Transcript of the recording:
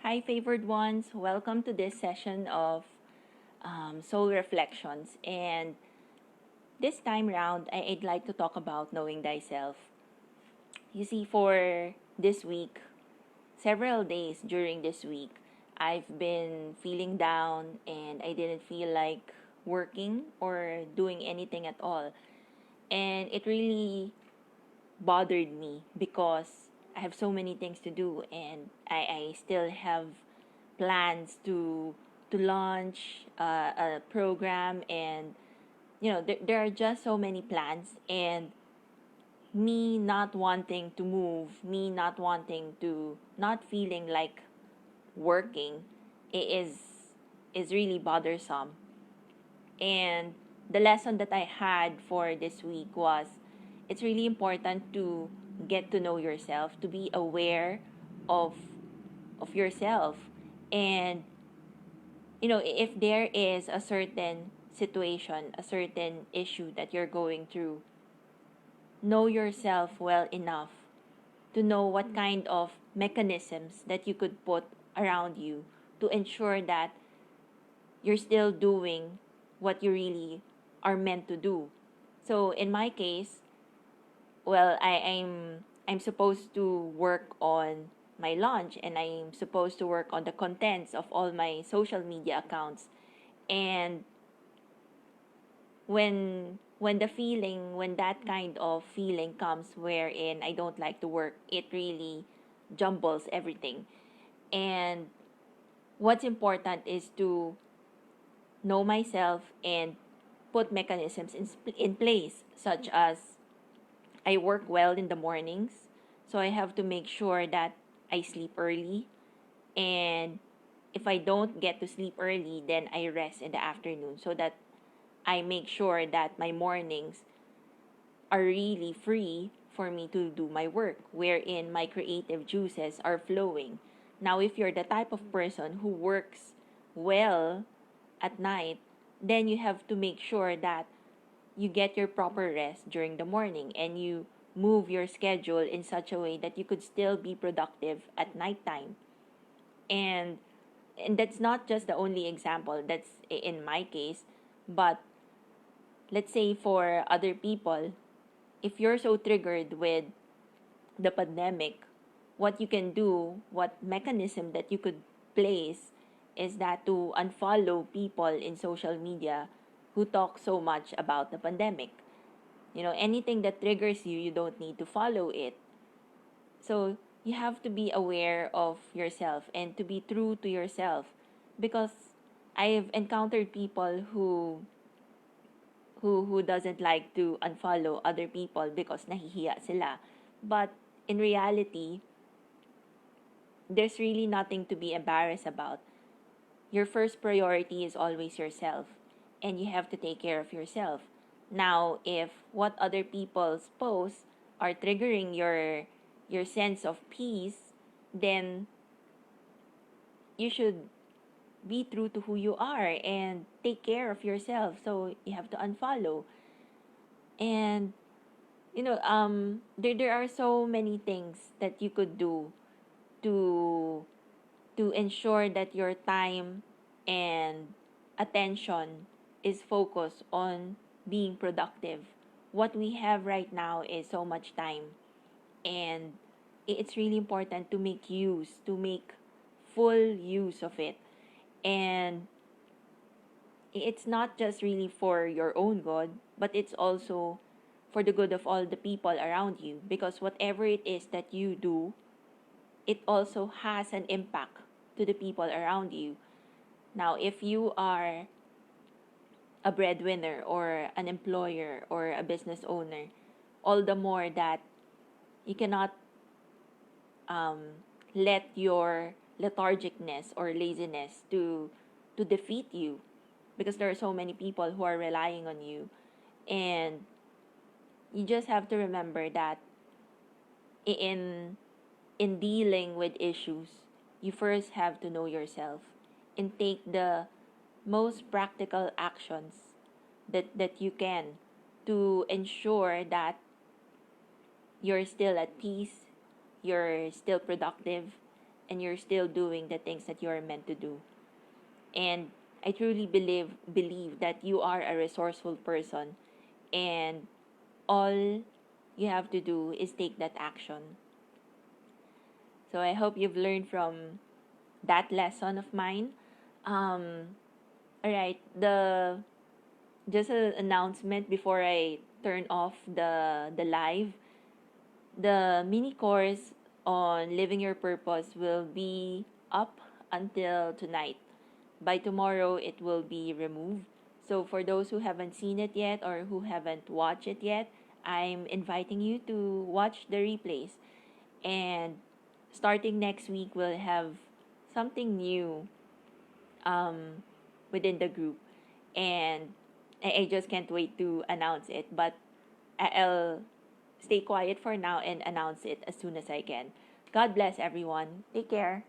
Hi, favored ones. Welcome to this session of Soul Reflections. And this time round, I'd like to talk about knowing thyself. You see, for this week, several days during this week, I've been feeling down and I didn't feel like working or doing anything at all. And it really bothered me because I have so many things to do and I still have plans to launch a program, and there are just so many plans, and me not wanting to move, me not wanting to, not feeling like working is really bothersome. And the lesson that I had for this week was it's really important to get to know yourself, to be aware of yourself. And if there is a certain situation, a certain issue that you're going through, know yourself well enough to know what kind of mechanisms that you could put around you to ensure that you're still doing what you really are meant to do. So in my case, well, I'm supposed to work on my launch, and I'm supposed to work on the contents of all my social media accounts. And when that kind of feeling comes wherein I don't like to work, it really jumbles everything. And what's important is to know myself and put mechanisms in place, such as I work well in the mornings, so I have to make sure that I sleep early. And if I don't get to sleep early, then I rest in the afternoon so that I make sure that my mornings are really free for me to do my work, wherein my creative juices are flowing. Now, if you're the type of person who works well at night, then you have to make sure that you get your proper rest during the morning and you move your schedule in such a way that you could still be productive at nighttime. And that's not just the only example that's in my case, but let's say for other people, if you're so triggered with the pandemic, what you can do, what mechanism that you could place is that to unfollow people in social media who talk so much about the pandemic. Anything that triggers you, you don't need to follow it. So you have to be aware of yourself and to be true to yourself, because I've encountered people who doesn't like to unfollow other people because nahihiya sila. But in reality, there's really nothing to be embarrassed about. Your first priority is always yourself, and you have to take care of yourself. Now, if what other people's posts are triggering your sense of peace, then you should be true to who you are and take care of yourself. So you have to unfollow. And there are so many things that you could do to ensure that your time and attention is focused on being productive. What we have right now is so much time, and it's really important to make full use of it. And it's not just really for your own good, but it's also for the good of all the people around you, because whatever it is that you do, it also has an impact to the people around you. Now, if you are a breadwinner or an employer or a business owner, all the more that you cannot let your lethargic-ness or laziness to defeat you, because there are so many people who are relying on you. And you just have to remember that in dealing with issues, you first have to know yourself and take the most practical actions that you can to ensure that you're still at peace, you're still productive, and you're still doing the things that you're meant to do. And I truly believe that you are a resourceful person, and all you have to do is take that action. So I hope you've learned from that lesson of mine. All right, the just an announcement before I turn off the live. The mini course on living your purpose will be up until tonight. By tomorrow, it will be removed. So for those who haven't seen it yet or who haven't watched it yet, I'm inviting you to watch the replays. And starting next week, we'll have something new within the group. And I just can't wait to announce it. But I'll stay quiet for now and announce it as soon as I can. God bless everyone. Take care.